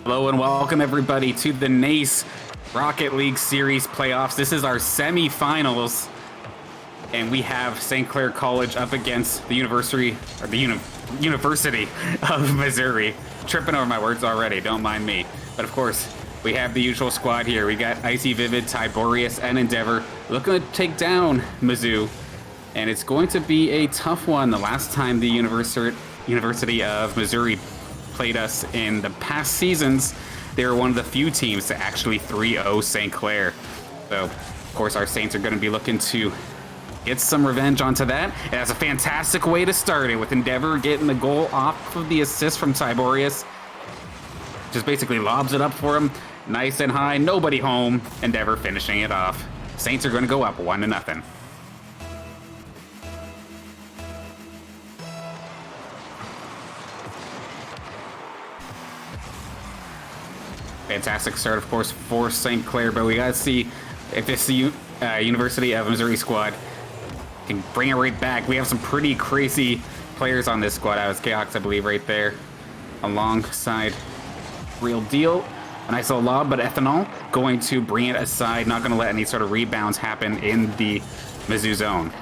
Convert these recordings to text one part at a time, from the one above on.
Hello and welcome everybody to the NACE Rocket League Series playoffs. This is our semifinals, and we have St. Clair College up against the University of Missouri. Tripping over my words already, don't mind me. But of course, we have the usual squad here. We got Icy Vivid, Tiberius, and Endeavor looking to take down Mizzou. And it's going to be a tough one. The last time the University of Missouri played us in the past seasons, they were one of the few teams to actually 3-0 St. Clair. So, of course, our Saints are going to be looking to get some revenge onto that. It has a fantastic way to start it, with Endeavor getting the goal off of the assist from Tiberius. Just basically lobs it up for him. Nice and high, nobody home. Endeavor finishing it off. Saints are going to go up 1-0. Fantastic start, of course, for St. Clair, but we got to see if this University of Missouri squad can bring it right back. We have some pretty crazy players on this squad. That was Chaos, I believe, right there, alongside Real Deal. A nice little lob, but Ethanol going to bring it aside, not going to let any sort of rebounds happen in the Mizzou zone.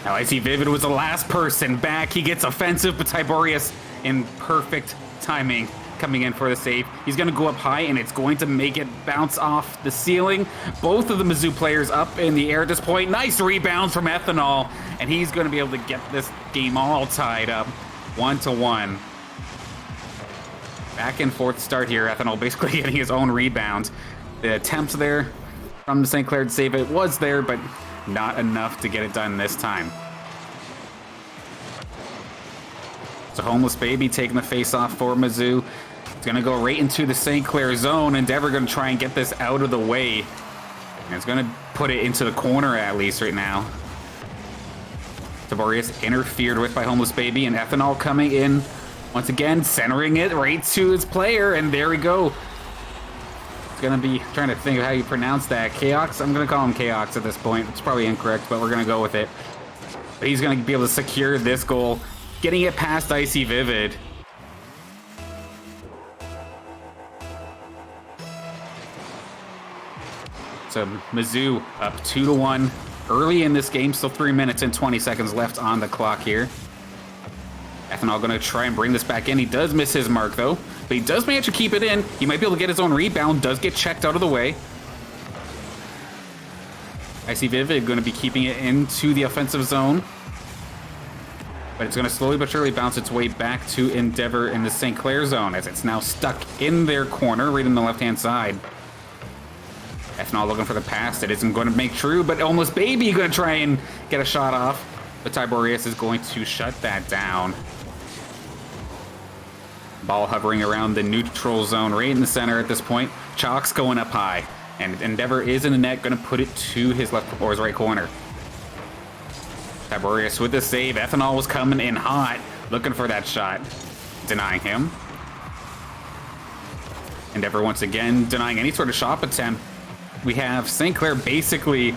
Now, Icy Vivid was the last person back. He gets offensive, but Tiberius in perfect timing coming in for the save. He's going to go up high, and it's going to make it bounce off the ceiling. Both of the Mizzou players up in the air at this point. Nice rebounds from Ethanol, and he's going to be able to get this game all tied up 1-1. Back and forth start here. Ethanol basically getting his own rebound. The attempts there from the St. Clair to save it was there, but not enough to get it done this time. It's a Homeless Baby taking the face off for Mizzou. It's going to go right into the St. Clair zone. Endeavor going to try and get this out of the way. And it's going to put it into the corner at least right now. Tiberius interfered with by Homeless Baby, and Ethanol coming in once again, centering it right to his player, and there we go. It's going to be trying to think of how you pronounce that. Chaos? I'm going to call him Chaos at this point. It's probably incorrect, but we're going to go with it. But he's going to be able to secure this goal, getting it past Icy Vivid. So Mizzou up 2-1 early in this game. Still 3 minutes and 20 seconds left on the clock here. Ethanol going to try and bring this back in. He does miss his mark though, but he does manage to keep it in. He might be able to get his own rebound. Does get checked out of the way. Icy Vivid going to be keeping it into the offensive zone. But it's going to slowly but surely bounce its way back to Endeavor in the St. Clair zone, as it's now stuck in their corner, right in the left-hand side. Ethanol looking for the pass. It isn't going to make true, but Almost Baby going to try and get a shot off. But Tiberius is going to shut that down. Ball hovering around the neutral zone, right in the center at this point. Chalk's going up high, and Endeavor is in the net, going to put it to his left or his right corner. Tiberius with the save. Ethanol was coming in hot, looking for that shot. Denying him. Endeavor once again denying any sort of shot attempt. We have St. Clair basically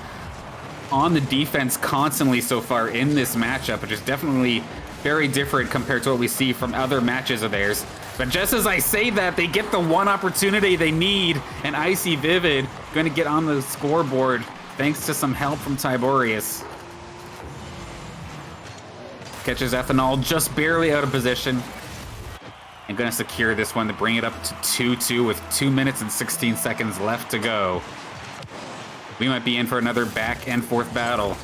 on the defense constantly so far in this matchup, which is definitely very different compared to what we see from other matches of theirs. But just as I say that, they get the one opportunity they need, and Icy Vivid going to get on the scoreboard thanks to some help from Tiberius. Catches Ethanol just barely out of position. And going to secure this one to bring it up to 2-2 with 2 minutes and 16 seconds left to go. We might be in for another back and forth battle.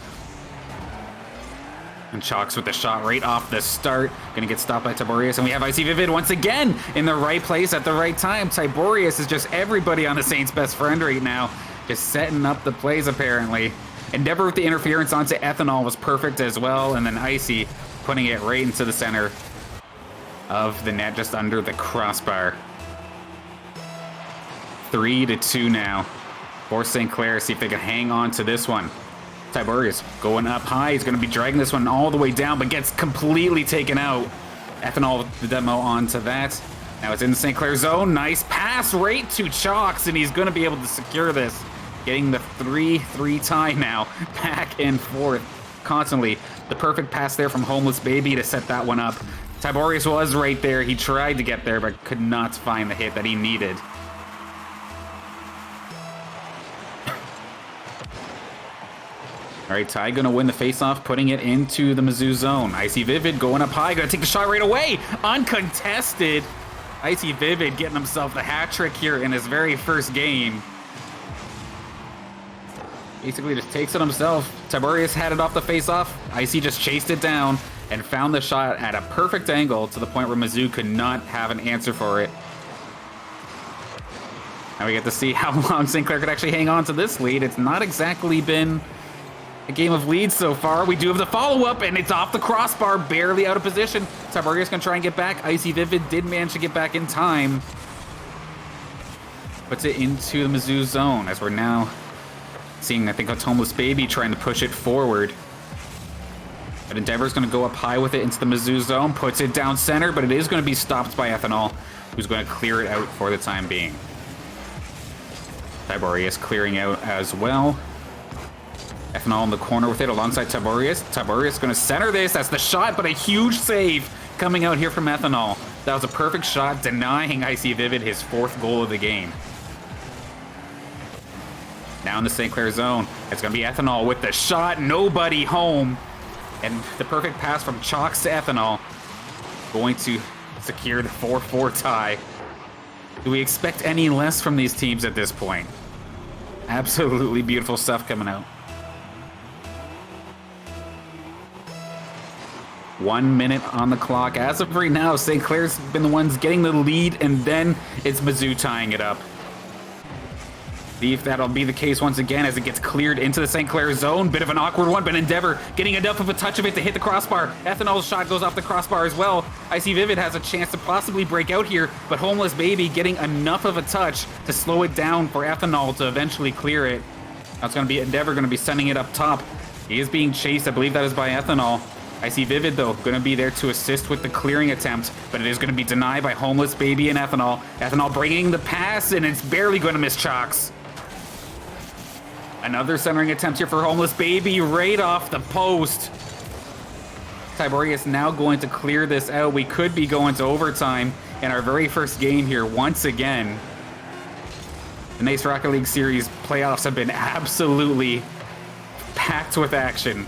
And Chalks with the shot right off the start. Going to get stopped by Tiberius. And we have Icy Vivid once again in the right place at the right time. Tiberius is just everybody on the Saints' best friend right now. Just setting up the plays, apparently. Endeavor with the interference onto Ethanol was perfect as well. And then Icy putting it right into the center of the net, just under the crossbar. 3-2 now for St. Clair. See if they can hang on to this one. Tiberius going up high. He's going to be dragging this one all the way down, but gets completely taken out. Ethanol with the demo onto that. Now it's in the St. Clair zone. Nice pass right to Chalks, and he's going to be able to secure this. Getting the 3-3 tie now. Back and forth constantly. The perfect pass there from Homeless Baby to set that one up. Tiberius was right there. He tried to get there, but could not find the hit that he needed. All right, Ty gonna win the faceoff, putting it into the Mizzou zone. Icy Vivid going up high, gonna take the shot right away. Uncontested. Icy Vivid getting himself the hat trick here in his very first game. Basically just takes it himself. Tiberius had it off the faceoff. Icy just chased it down and found the shot at a perfect angle to the point where Mizzou could not have an answer for it. Now we get to see how long St. Clair could actually hang on to this lead. It's not exactly been a game of leads so far. We do have the follow-up, and it's off the crossbar, barely out of position. Tiberius gonna try and get back. Icy Vivid did manage to get back in time. Puts it into the Mizzou zone, as we're now seeing, I think, it's Homeless Baby trying to push it forward. But Endeavor's gonna go up high with it into the Mizzou zone, puts it down center, but it is gonna be stopped by Ethanol, who's gonna clear it out for the time being. Tiberius clearing out as well. Ethanol in the corner with it alongside Tiberius. Tiberius going to center this. That's the shot, but a huge save coming out here from Ethanol. That was a perfect shot, denying Icy Vivid his 4th goal of the game. Now in the St. Clair zone, it's going to be Ethanol with the shot. Nobody home. And the perfect pass from Chalks to Ethanol. Going to secure the 4-4 tie. Do we expect any less from these teams at this point? Absolutely beautiful stuff coming out. 1 minute on the clock. As of right now, St. Clair's been the ones getting the lead, and then it's Mizzou tying it up. See if that'll be the case once again as it gets cleared into the St. Clair zone. Bit of an awkward one, but Endeavor getting enough of a touch of it to hit the crossbar. Ethanol's shot goes off the crossbar as well. Icy Vivid has a chance to possibly break out here, but Homeless Baby getting enough of a touch to slow it down for Ethanol to eventually clear it. Now it's going to be Endeavor going to be sending it up top. He is being chased. I believe that is by Ethanol. Icy Vivid, though, going to be there to assist with the clearing attempt, but it is going to be denied by Homeless Baby and Ethanol. Ethanol bringing the pass, and it's barely going to miss Chalks. Another centering attempt here for Homeless Baby, right off the post. Tiberius now going to clear this out. We could be going to overtime in our very first game here once again. The NACE Rocket League Series playoffs have been absolutely packed with action,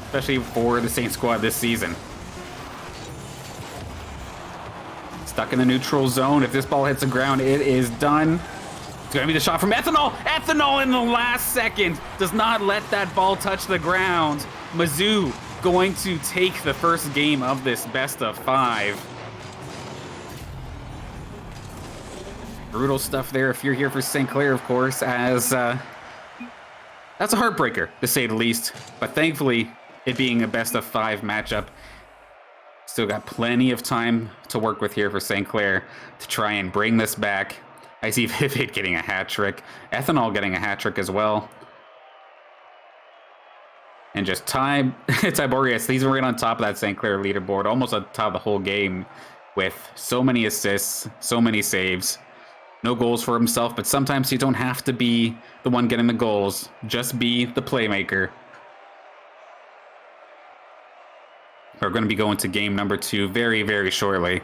especially for the Saint squad this season. Stuck in the neutral zone. If this ball hits the ground, it is done. It's going to be the shot from Ethanol. Ethanol in the last second does not let that ball touch the ground. Mizzou going to take the first game of this best of 5. Brutal stuff there if you're here for St. Clair, of course, as that's a heartbreaker, to say the least. But thankfully, it being a best of 5 matchup, still got plenty of time to work with here for St. Clair to try and bring this back. I see Vivid getting a hat trick, Ethanol getting a hat trick as well. And just Tiberius, he's right on top of that St. Clair leaderboard, almost on top of the whole game, with so many assists, so many saves. No goals for himself, but sometimes you don't have to be the one getting the goals. Just be the playmaker. We're going to be going to game number 2 very, very shortly.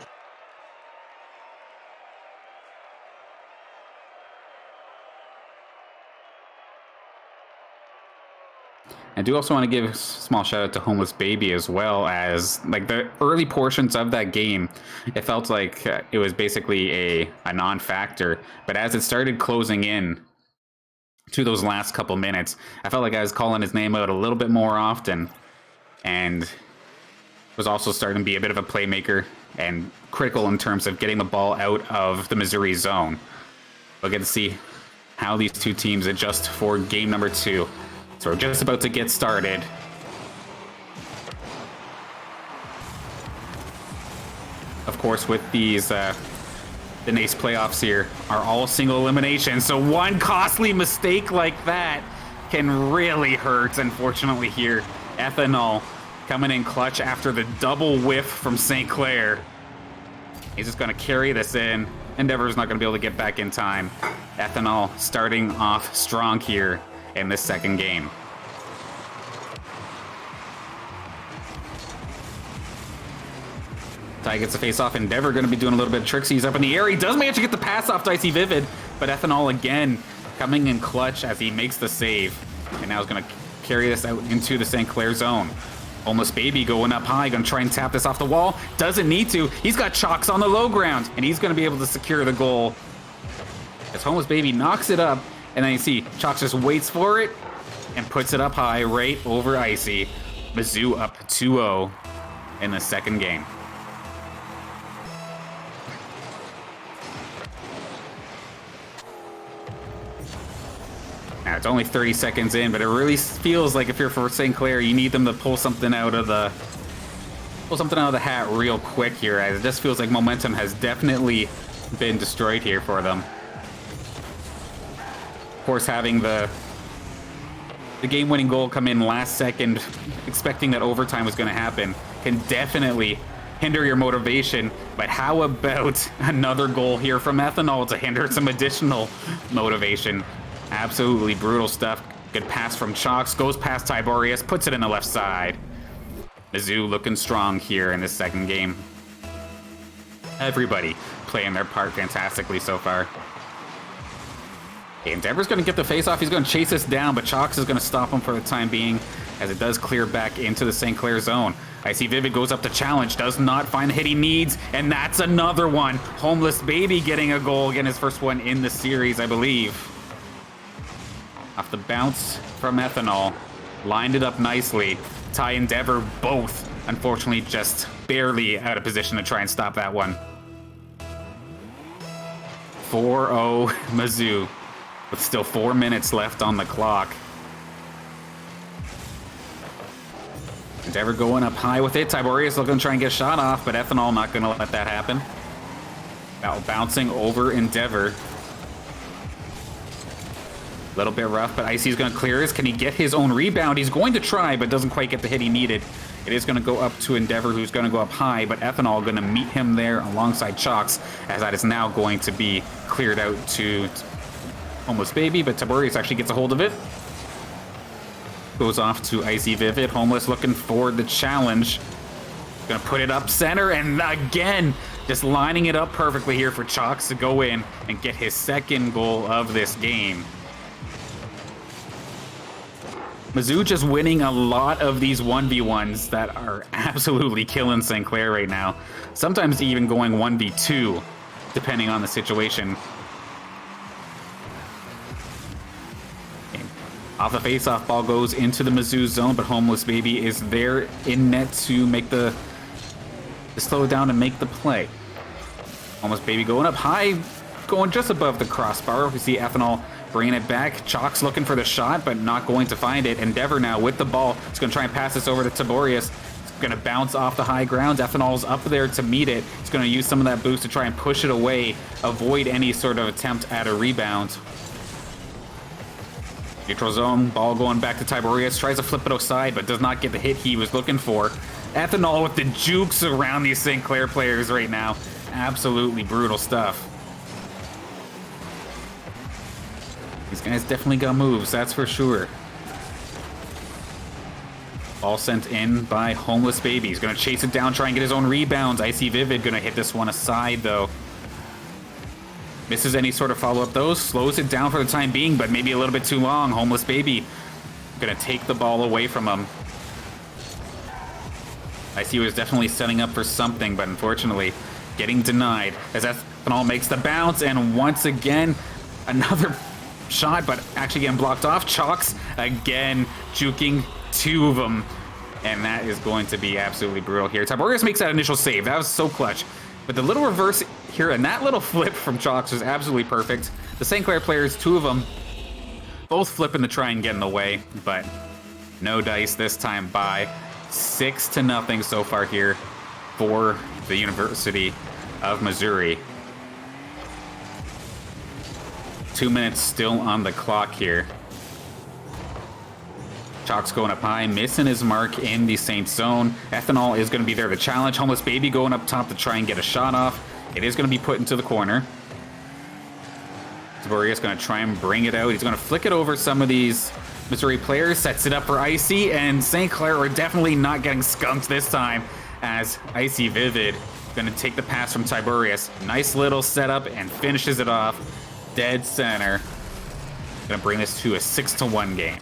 I do also want to give a small shout out to Homeless Baby as well, as like the early portions of that game, it felt like it was basically a non-factor. But as it started closing in to those last couple minutes, I felt like I was calling his name out a little bit more often, and was also starting to be a bit of a playmaker and critical in terms of getting the ball out of the Missouri zone. We'll get to see how these two teams adjust for game number 2. So we're just about to get started. Of course, with these, the NACE playoffs here are all single elimination. So one costly mistake like that can really hurt, unfortunately, here. Ethanol coming in clutch after the double whiff from St. Clair. He's just going to carry this in. Endeavor's not going to be able to get back in time. Ethanol starting off strong here in this second game. Ty gets the face off. Endeavor going to be doing a little bit of tricks. He's up in the air. He does manage to get the pass off to Icy Vivid, but Ethanol again coming in clutch as he makes the save. And now he's going to carry this out into the St. Clair zone. Homeless Baby going up high, going to try and tap this off the wall. Doesn't need to. He's got Chalks on the low ground, and he's going to be able to secure the goal. As Homeless Baby knocks it up, and then you see Chalks just waits for it and puts it up high right over Icy. Mizzou up 2-0 in the second game. Now, it's only 30 seconds in, but it really feels like if you're for St. Clair, you need them to pull something out of the hat real quick here, as it just feels like momentum has definitely been destroyed here for them. Of course, having the game-winning goal come in last second, expecting that overtime was going to happen, can definitely hinder your motivation. But how about another goal here from Ethanol to hinder some additional motivation? Absolutely brutal stuff. Good pass from Chalks, goes past Tiberius, puts it in the left side. Mizzou looking strong here in this second game. Everybody playing their part fantastically so far. Okay, Endeavor's going to get the face-off. He's going to chase this down, but Chalks is going to stop him for the time being as it does clear back into the St. Clair zone. Icy Vivid goes up to challenge, does not find the hit he needs, and that's another one. Homeless Baby getting a goal, getting his first one in the series, I believe. Off the bounce from Ethanol, lined it up nicely. Ty Endeavor both, unfortunately, just barely out of position to try and stop that one. 4-0 Mizzou, with still 4 minutes left on the clock. Endeavor going up high with it. Tiberius looking to try and get a shot off, but Ethanol not going to let that happen. Now bouncing over Endeavor. A little bit rough, but Icy's going to clear this. Can he get his own rebound? He's going to try, but doesn't quite get the hit he needed. It is going to go up to Endeavor, who's going to go up high, but Ethanol going to meet him there alongside Chalks, as that is now going to be cleared out to Homeless Baby, but Tiberius actually gets a hold of it. Goes off to Icy Vivid. Homeless looking for the challenge. Going to put it up center, and again, just lining it up perfectly here for Chalks to go in and get his second goal of this game. Mizzou just winning a lot of these 1v1s that are absolutely killing St. Clair right now. Sometimes even going 1v2, depending on the situation. Okay. Off the face-off, ball goes into the Mizzou zone, but Homeless Baby is there in net to make to slow it down and make the play. Homeless Baby going up high, going just above the crossbar. We see Ethanol bringing it back. Chalks looking for the shot, but not going to find it. Endeavor now with the ball. He's going to try and pass this over to Tiberius. It's going to bounce off the high ground. Ethanol's up there to meet it. He's going to use some of that boost to try and push it away, avoid any sort of attempt at a rebound. Neutral zone, ball going back to Tiberius. Tries to flip it aside, but does not get the hit he was looking for. Ethanol with the jukes around these St. Clair players right now. Absolutely brutal stuff. These guys definitely got moves, that's for sure. Ball sent in by Homeless Baby. He's going to chase it down, try and get his own rebounds. Icy Vivid going to hit this one aside, though. Misses any sort of follow-up, though. Slows it down for the time being, but maybe a little bit too long. Homeless Baby going to take the ball away from him. Icy was definitely setting up for something, but unfortunately getting denied. As Ethanol makes the bounce, and once again, another shot, but actually getting blocked off. Chalks again juking two of them, and that is going to be absolutely brutal here. Tiberius makes that initial save. That was so clutch, but the little reverse here and that little flip from Chalks was absolutely perfect. The St. Clair players, two of them, both flipping to try and get in the way, but no dice this time. By 6-0 so far here for the University of Missouri. 2 minutes still on the clock here. Chalks going up high, missing his mark in the Saint zone. Ethanol is going to be there to challenge. Homeless Baby going up top to try and get a shot off. It is going to be put into the corner. Tiberius going to try and bring it out. He's going to flick it over some of these Missouri players, sets it up for Icy, and St. Clair are definitely not getting skunked this time, as Icy Vivid Gonna take the pass from Tiberius. Nice little setup and finishes it off dead center. Gonna bring this to a 6-1 game.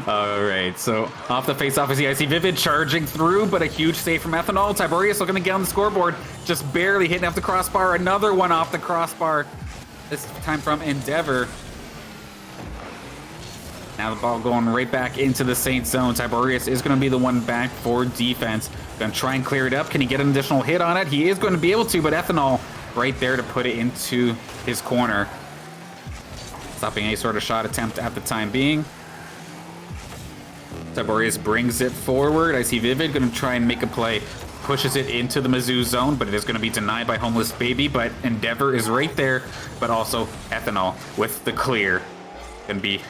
All right, so off the face-off is the Icy Vivid charging through, but a huge save from Ethanol. Tiberius looking to get on the scoreboard, just barely hitting off the crossbar. Another one off the crossbar, this time from Endeavor. Now the ball going right back into the Saints zone. Tiberius is going to be the one back for defense. Going to try and clear it up. Can he get an additional hit on it? He is going to be able to, but Ethanol right there to put it into his corner. Stopping any sort of shot attempt at the time being. Tiberius brings it forward. I see Vivid going to try and make a play. Pushes it into the Mizzou zone, but it is going to be denied by Homeless Baby. But Endeavor is right there, but also Ethanol with the clear. Going to be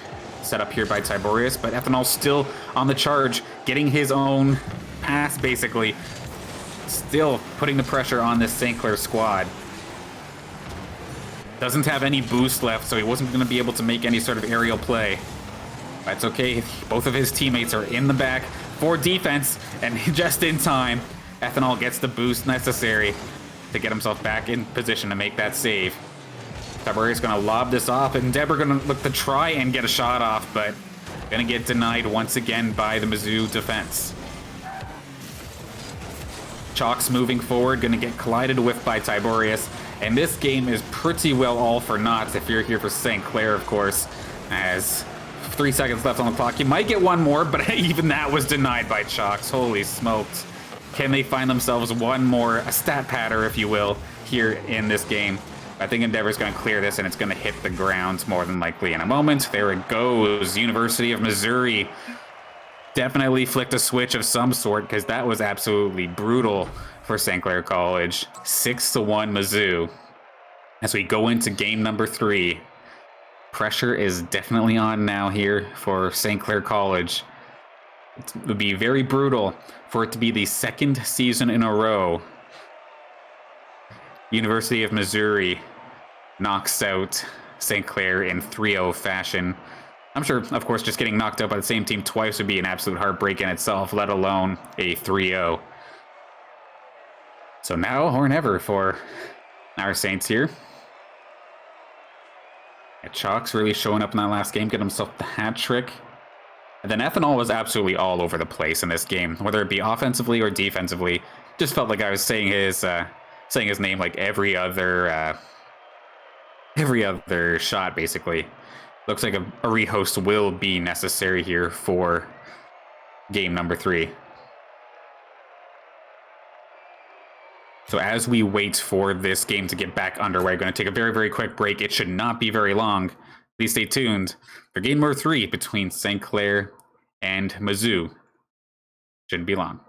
set up here by Tiberius, but Ethanol still on the charge, getting his own pass, basically. Still putting the pressure on this St. Clair squad. Doesn't have any boost left, so he wasn't going to be able to make any sort of aerial play. That's okay. Both of his teammates are in the back for defense, and just in time, Ethanol gets the boost necessary to get himself back in position to make that save. Tiberius going to lob this off, and Endeavor going to look to try and get a shot off, but going to get denied once again by the Mizzou defense. Chalk's moving forward, going to get collided with by Tiberius, and this game is pretty well all for naught if you're here for St. Clair, of course, as 3 seconds left on the clock. You might get one more, but even that was denied by Chalks. Holy smokes. Can they find themselves one more, a stat patter, if you will, here in this game? I think Endeavor's going to clear this, and it's going to hit the ground more than likely in a moment. There it goes. University of Missouri definitely flicked a switch of some sort, because that was absolutely brutal for St. Clair College. 6-1 Mizzou. As we go into game number 3. Pressure is definitely on now here for St. Clair College. It would be very brutal for it to be the second season in a row University of Missouri knocks out St. Clair in 3-0 fashion. I'm sure, of course, just getting knocked out by the same team twice would be an absolute heartbreak in itself, let alone a 3-0. So now or never for our Saints here. Chalk's really showing up in that last game, getting himself the hat trick. And then Ethanol was absolutely all over the place in this game, whether it be offensively or defensively. Just felt like I was saying his name like every other shot, basically. Looks like a rehost will be necessary here for game number 3. So as we wait for this game to get back underway, going to take a very, very quick break. It should not be very long. Please stay tuned for game number 3 between St. Clair and Mizzou. Shouldn't be long.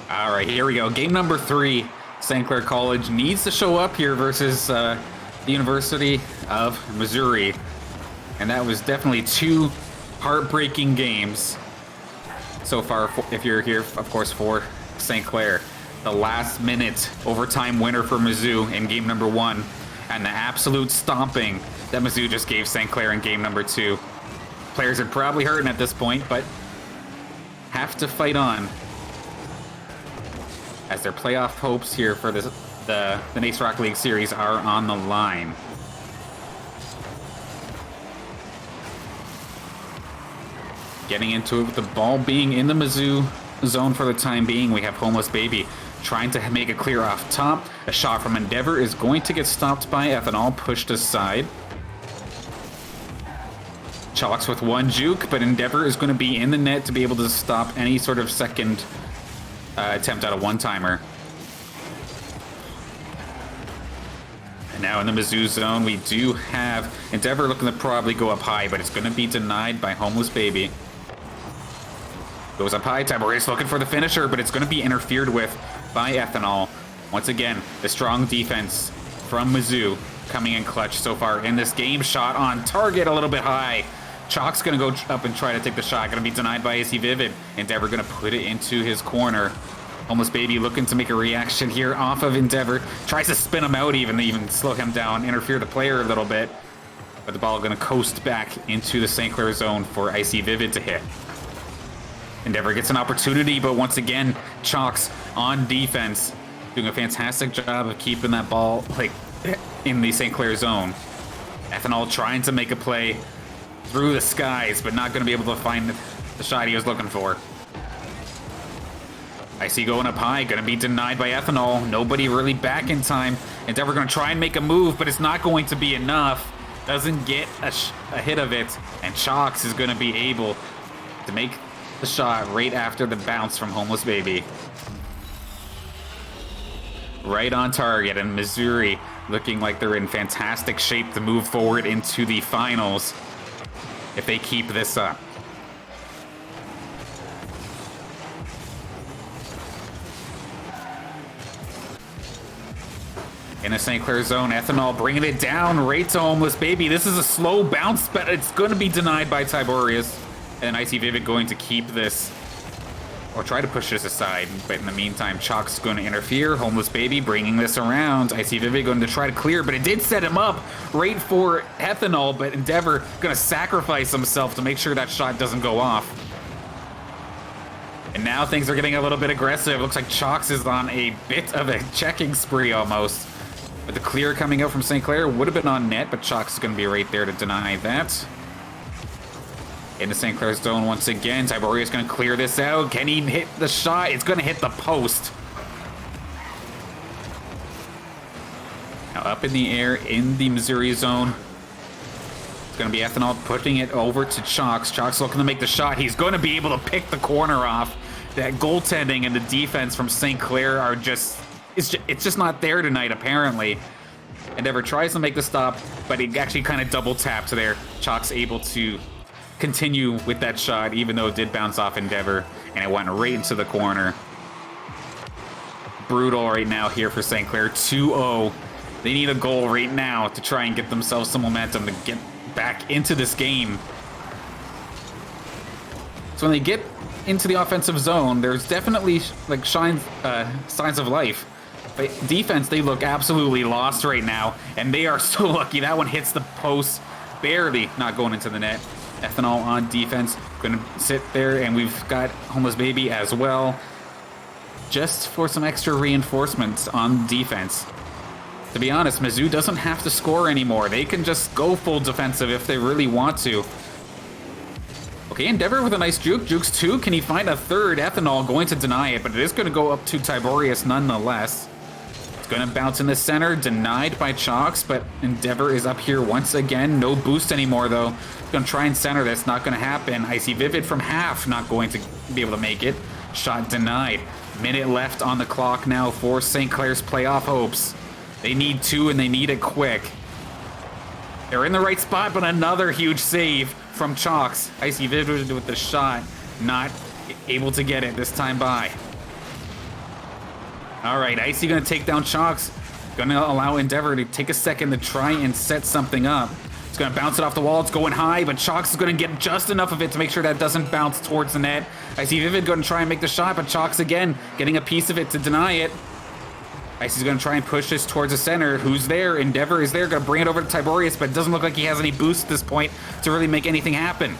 All right, here we go. Game number 3. St. Clair College needs to show up here versus the University of Missouri. And that was definitely 2 heartbreaking games so far, if you're here, of course, for St. Clair. The last minute overtime winner for Mizzou in game number 1. And the absolute stomping that Mizzou just gave St. Clair in game number 2. Players are probably hurting at this point, but have to fight on, as their playoff hopes here for the NACE Rock League Series are on the line. Getting into it with the ball being in the Mizzou zone for the time being. We have Homeless Baby trying to make a clear off top. A shot from Endeavor is going to get stopped by Ethanol, pushed aside. Chalks with one juke, but Endeavor is going to be in the net to be able to stop any sort of second attempt at a one-timer. And now in the Mizzou zone, we do have Endeavor looking to probably go up high, but it's going to be denied by Homeless Baby. Goes up high, Tiberius looking for the finisher, but it's going to be interfered with by Ethanol. Once again, the strong defense from Mizzou coming in clutch so far in this game. Shot on target a little bit high. Chalk's going to go up and try to take the shot. Going to be denied by AC Vivid. Endeavor going to put it into his corner. Homeless Baby looking to make a reaction here off of Endeavor. Tries to spin him out even slow him down, interfere the player a little bit. But the ball going to coast back into the St. Clair zone for Icy Vivid to hit. Endeavor gets an opportunity, but once again, Chalks on defense, doing a fantastic job of keeping that ball in the St. Clair zone. Ethanol trying to make a play through the skies, but not going to be able to find the shot he was looking for. Icy going up high, going to be denied by Ethanol. Nobody really back in time. Endeavor going to try and make a move, but it's not going to be enough. Doesn't get a hit of it, and Chalks is going to be able to make the shot right after the bounce from Homeless Baby. Right on target, and Missouri looking like they're in fantastic shape to move forward into the finals if they keep this up. In the St. Clair zone, Ethanol bringing it down right to Homeless Baby. This is a slow bounce, but it's going to be denied by Tiberius. And Icy Vivid going to keep this, or try to push this aside. But in the meantime, Chalk's going to interfere. Homeless Baby bringing this around. Icy Vivid going to try to clear, but it did set him up right for Ethanol. But Endeavor going to sacrifice himself to make sure that shot doesn't go off. And now things are getting a little bit aggressive. Looks like Chalks is on a bit of a checking spree almost. But the clear coming out from St. Clair would have been on net, but Chalks is going to be right there to deny that. In the St. Clair zone once again, Tiberius going to clear this out. Can he hit the shot? It's going to hit the post. Now up in the air in the Missouri zone. It's going to be Ethanol putting it over to Chalks. Chalks looking to make the shot. He's going to be able to pick the corner off. That goaltending and the defense from St. Clair are just... It's just not there tonight, apparently. Endeavor tries to make the stop, but he actually kind of double tapped there. Chalks able to continue with that shot, even though it did bounce off Endeavor, and it went right into the corner. Brutal right now here for St. Clair. 2-0. They need a goal right now to try and get themselves some momentum to get back into this game. So when they get into the offensive zone, there's definitely like signs of life. But defense, they look absolutely lost right now, and they are so lucky. That one hits the post, barely not going into the net. Ethanol on defense, gonna sit there, and we've got Homeless Baby as well, just for some extra reinforcements on defense. To be honest, Mizzou doesn't have to score anymore. They can just go full defensive if they really want to. Okay, Endeavor with a nice juke. Jukes two. Can he find a third? Ethanol going to deny it, but it is going to go up to Tiberius nonetheless. It's going to bounce in the center, denied by Chalks, but Endeavor is up here once again. No boost anymore, though. Going to try and center this. Not going to happen. Icy Vivid from half, not going to be able to make it. Shot denied. Minute left on the clock now for St. Clair's playoff hopes. They need two, and they need it quick. They're in the right spot, but another huge save from Chalks. Icy Vivid with the shot, not able to get it this time by. All right, Icy gonna take down Chalks. Gonna allow Endeavor to take a second to try and set something up. It's gonna bounce it off the wall. It's going high, but Chalks is gonna get just enough of it to make sure that doesn't bounce towards the net. Icy Vivid gonna try and make the shot, but Chalks again getting a piece of it to deny it. Icy's gonna try and push this towards the center. Who's there? Endeavor is there, gonna bring it over to Tiberius, but it doesn't look like he has any boost at this point to really make anything happen.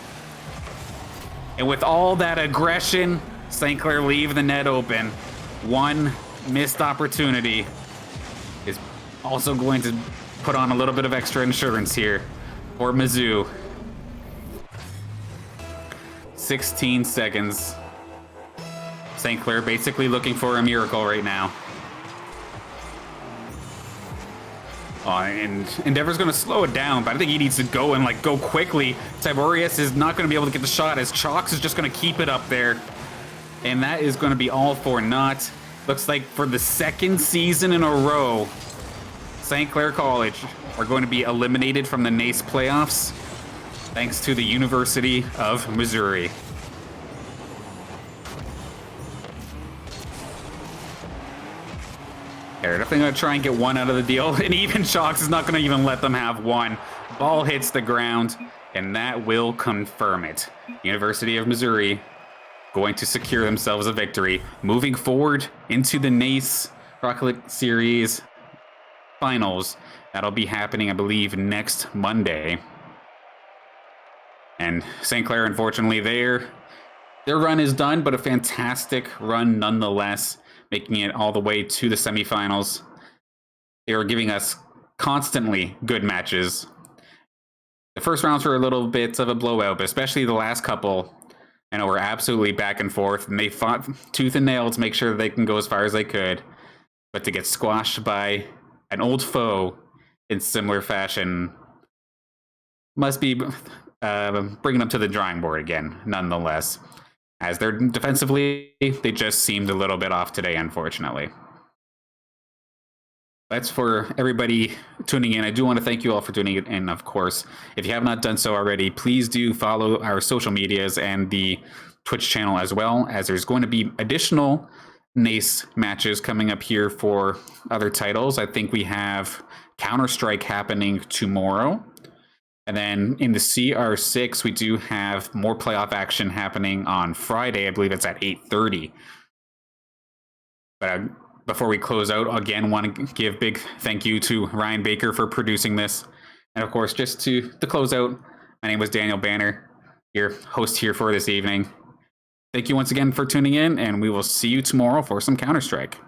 And with all that aggression, St. Clair leave the net open. One missed opportunity is also going to put on a little bit of extra insurance here for Mizzou. 16 seconds. St. Clair basically looking for a miracle right now. Oh, and Endeavor's going to slow it down, but I think he needs to go and like go quickly. Tiberius is not going to be able to get the shot as Chalks is just going to keep it up there. And that is going to be all for naught. Looks like for the second season in a row, St. Clair College are going to be eliminated from the NACE playoffs thanks to the University of Missouri. They're definitely going to try and get one out of the deal, and even Chalks is not going to even let them have one. Ball hits the ground, and that will confirm it. University of Missouri going to secure themselves a victory. Moving forward into the NACE Rocket Series Finals. That'll be happening, I believe, next Monday. And St. Clair, unfortunately, their run is done, but a fantastic run nonetheless, making it all the way to the semifinals. They were giving us constantly good matches. The first rounds were a little bit of a blowout, but especially the last couple, I know, were absolutely back and forth, and they fought tooth and nail to make sure that they can go as far as they could. But to get squashed by an old foe in similar fashion must be bringing them to the drawing board again, nonetheless. As they're defensively, they just seemed a little bit off today, unfortunately. That's for everybody tuning in. I do want to thank you all for tuning in, of course. If you have not done so already, please do follow our social medias and the Twitch channel as well, as there's going to be additional NACE matches coming up here for other titles. I think we have Counter-Strike happening tomorrow. And then in the CR6, we do have more playoff action happening on Friday. I believe it's at 8:30. But before we close out, again, want to give big thank you to Ryan Baker for producing this. And of course, just to close out, my name was Daniel Banner, your host here for this evening. Thank you once again for tuning in, and we will see you tomorrow for some Counter-Strike.